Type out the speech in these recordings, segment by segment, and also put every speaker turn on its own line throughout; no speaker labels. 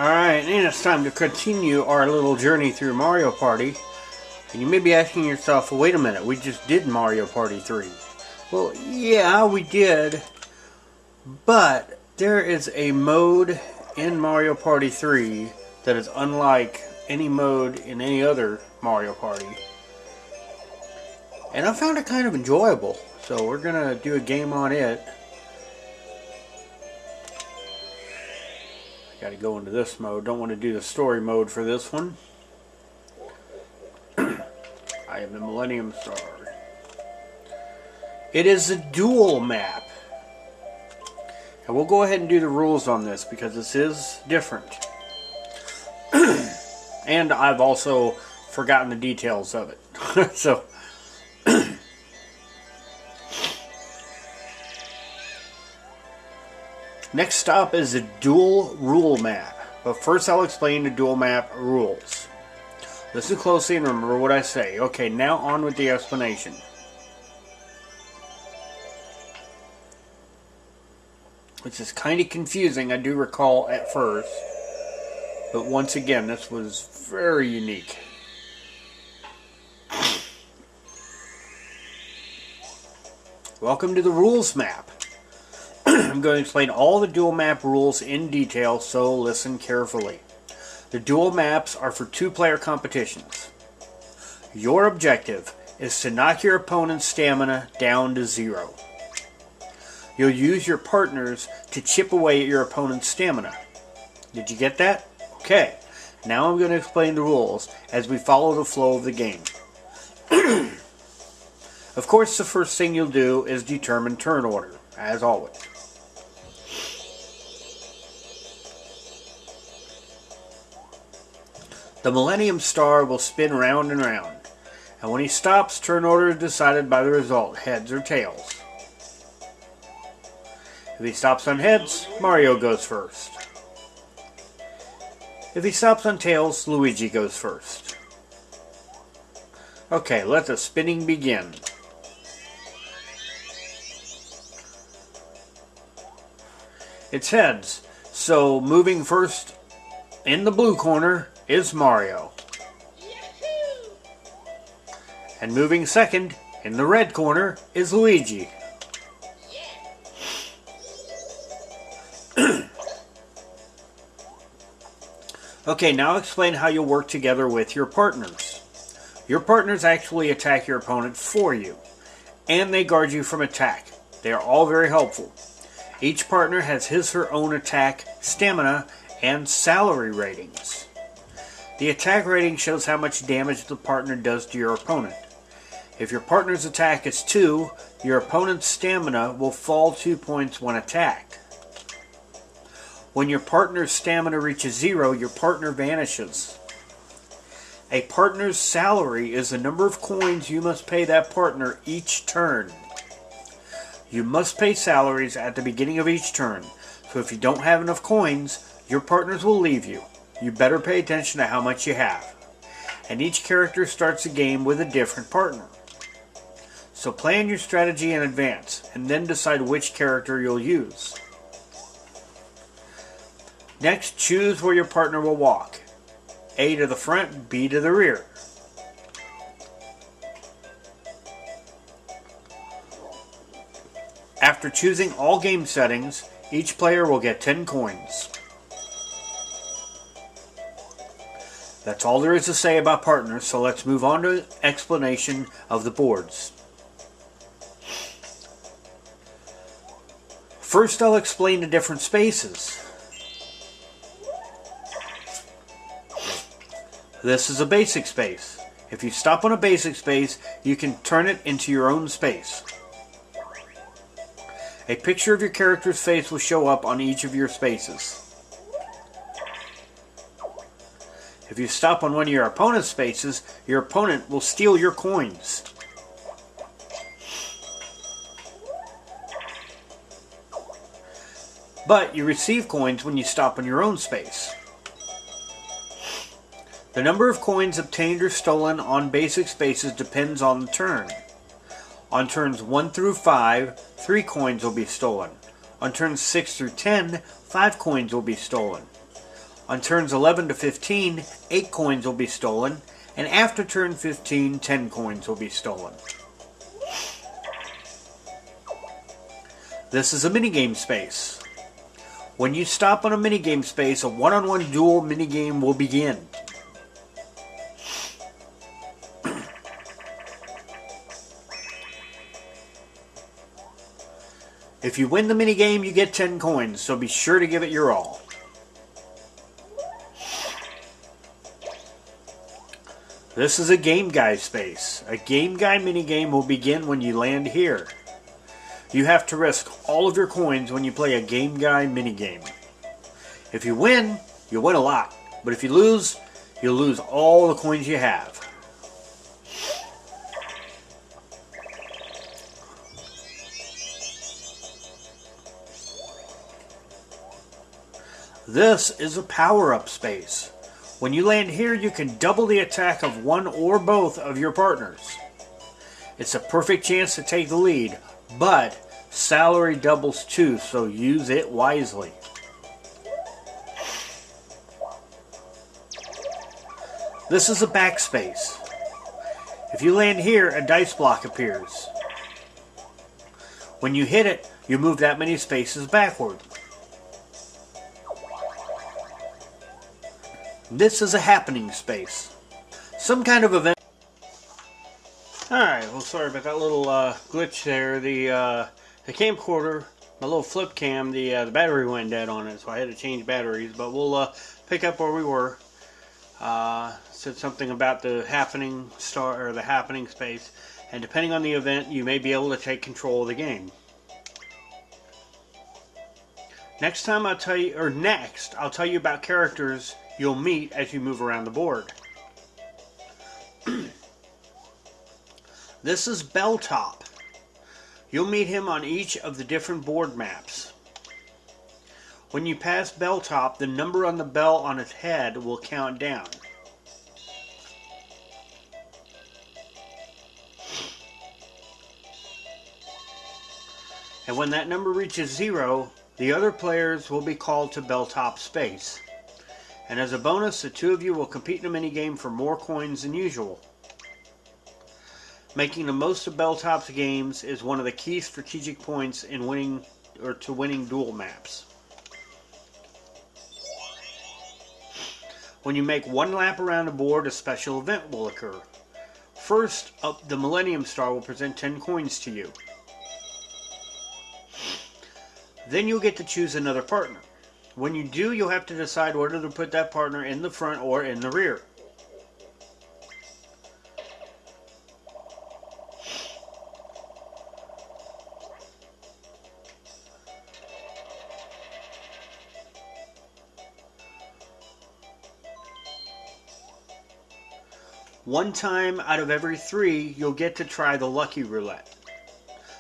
Alright, and it's time to continue our little journey through Mario Party. And you may be asking yourself, well, wait a minute, we just did Mario Party 3. Well, yeah, we did. But there is a mode in Mario Party 3 that is unlike any mode in any other Mario Party. And I found it kind of enjoyable. So we're going to do a game on it. Got to go into this mode. Don't want to do the story mode for this one. I am the Millennium Star. It is a duel map. And we'll go ahead and do the rules on this because this is different. And I've also forgotten the details of it. So next stop is the duel rule map. But first I'll explain the duel map rules. Listen closely and remember what I say. Okay, now on with the explanation. Which is kind of confusing, I do recall at first. But once again, this was very unique. Welcome to the rules map. I'm going to explain all the duel map rules in detail, so listen carefully. The duel maps are for two-player competitions. Your objective is to knock your opponent's stamina down to 0. You'll use your partners to chip away at your opponent's stamina. Did you get that? Okay. Now I'm going to explain the rules as we follow the flow of the game. Of course, the first thing you'll do is determine turn order, as always. The Millennium Star will spin round and round, and when he stops, turn order is decided by the result, heads or tails. If he stops on heads, Mario goes first. If he stops on tails, Luigi goes first. Okay, let the spinning begin. It's heads, so moving first in the blue corner is Mario. And moving second in the red corner is Luigi. Okay, now explain how you'll work together with your partners. Your partners actually attack your opponent for you, and they guard you from attack. They are all very helpful. Each partner has his or her own attack, stamina, and salary ratings. The attack rating shows how much damage the partner does to your opponent. If your partner's attack is 2, your opponent's stamina will fall 2 points when attacked. When your partner's stamina reaches 0, your partner vanishes. A partner's salary is the number of coins you must pay that partner each turn. You must pay salaries at the beginning of each turn, so if you don't have enough coins, your partners will leave you. You better pay attention to how much you have. And each character starts the game with a different partner. So plan your strategy in advance, and then decide which character you'll use. Next, choose where your partner will walk. A to the front, B to the rear. After choosing all game settings, each player will get 10 coins. That's all there is to say about partners, so let's move on to explanation of the boards. First, I'll explain the different spaces. This is a basic space. If you stop on a basic space, you can turn it into your own space. A picture of your character's face will show up on each of your spaces. If you stop on one of your opponent's spaces, your opponent will steal your coins. But you receive coins when you stop on your own space. The number of coins obtained or stolen on basic spaces depends on the turn. On turns 1 through 5, 3 coins will be stolen. On turns 6 through 10, 5 coins will be stolen. On turns 11 to 15, 8 coins will be stolen, and after turn 15, 10 coins will be stolen. This is a minigame space. When you stop on a minigame space, a one-on-one duel minigame will begin. If you win the minigame, you get 10 coins, so be sure to give it your all. This is a Game Guy space. A Game Guy minigame will begin when you land here. You have to risk all of your coins when you play a Game Guy minigame. If you win, you win a lot. But if you lose, you'll lose all the coins you have. This is a power-up space. When you land here, you can double the attack of one or both of your partners. It's a perfect chance to take the lead, but salary doubles too, so use it wisely. This is a backspace. If you land here, a dice block appears. When you hit it, you move that many spaces backward. This is a happening space. Some kind of event. Alright, well sorry about that little glitch there. The camcorder, my little flip cam, the battery went dead on it, so I had to change batteries. But we'll pick up where we were. Said something about the happening star or the happening space, and depending on the event, you may be able to take control of the game. Next I'll tell you about characters you'll meet as you move around the board. This is Belltop. You'll meet him on each of the different board maps. When you pass Belltop, the number on the bell on his head will count down. And when that number reaches 0, the other players will be called to Belltop space. And as a bonus, the two of you will compete in a minigame for more coins than usual. Making the most of Belltop's games is one of the key strategic points in winning duel maps. When you make one lap around the board, a special event will occur. First up, the Millennium Star will present 10 coins to you. Then you'll get to choose another partner. When you do, you'll have to decide whether to put that partner in the front or in the rear. One time out of every 3, you'll get to try the Lucky Roulette.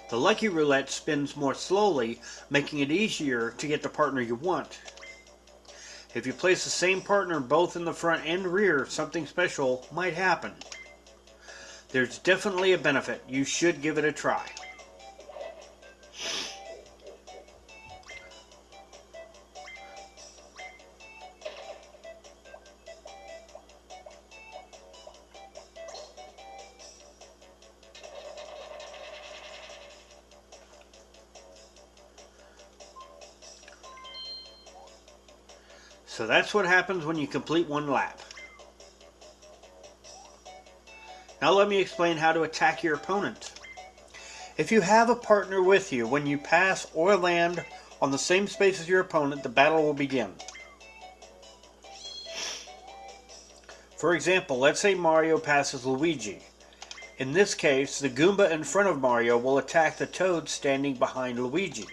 The Lucky Roulette spins more slowly, making it easier to get the partner you want. If you place the same partner both in the front and rear, something special might happen. There's definitely a benefit. You should give it a try. So that's what happens when you complete one lap. Now let me explain how to attack your opponent. If you have a partner with you, when you pass or land on the same space as your opponent, the battle will begin. For example, let's say Mario passes Luigi. In this case, the Goomba in front of Mario will attack the Toad standing behind Luigi.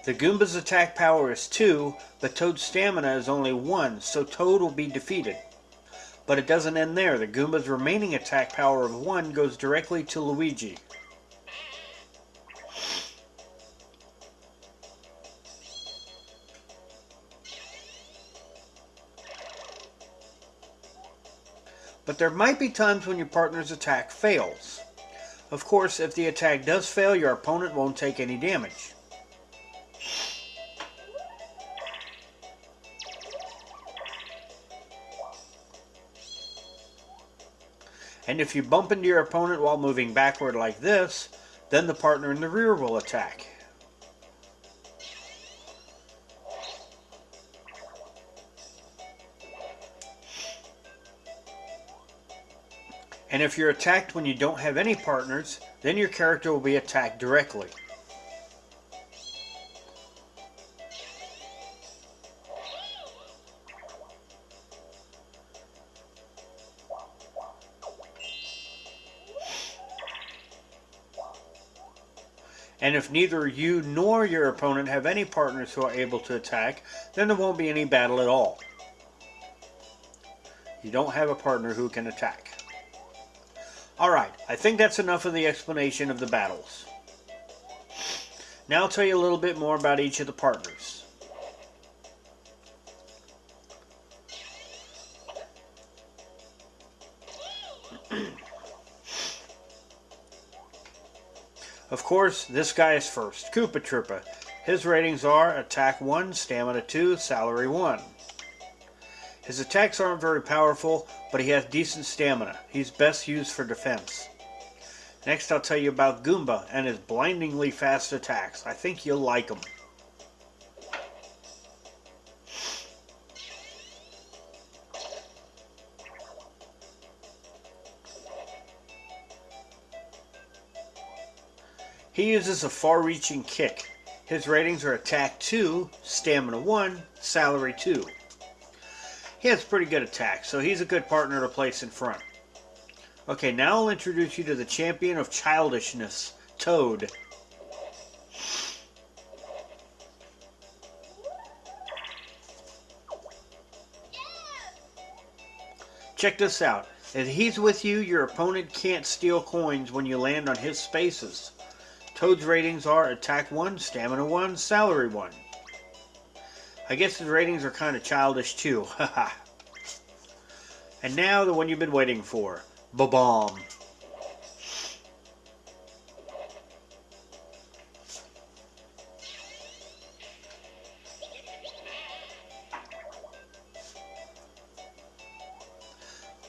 The Goomba's attack power is 2, but Toad's stamina is only 1, so Toad will be defeated. But it doesn't end there. The Goomba's remaining attack power of 1 goes directly to Luigi. But there might be times when your partner's attack fails. Of course, if the attack does fail, your opponent won't take any damage. And if you bump into your opponent while moving backward like this, then the partner in the rear will attack. And if you're attacked when you don't have any partners, then your character will be attacked directly. And if neither you nor your opponent have any partners who are able to attack, then there won't be any battle at all. You don't have a partner who can attack. Alright, I think that's enough of the explanation of the battles. Now I'll tell you a little bit more about each of the partners. Of course, this guy is first, Koopa Troopa. His ratings are Attack 1, Stamina 2, Salary 1. His attacks aren't very powerful, but he has decent stamina. He's best used for defense. Next I'll tell you about Goomba and his blindingly fast attacks. I think you'll like them. He uses a far-reaching kick. His ratings are Attack 2, Stamina 1, Salary 2. He has pretty good attacks, so he's a good partner to place in front. Okay, now I'll introduce you to the champion of childishness, Toad. Check this out. If he's with you, your opponent can't steal coins when you land on his spaces. Toad's ratings are Attack 1, Stamina 1, Salary 1. I guess his ratings are kind of childish too, haha. And now the one you've been waiting for, Bob-omb.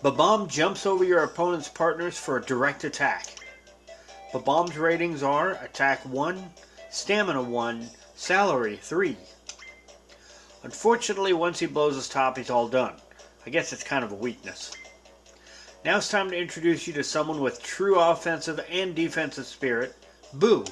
Bob-omb jumps over your opponent's partners for a direct attack. Bob-omb's ratings are Attack 1, Stamina 1, Salary 3. Unfortunately, once he blows his top, he's all done. I guess it's kind of a weakness. Now it's time to introduce you to someone with true offensive and defensive spirit, Boo.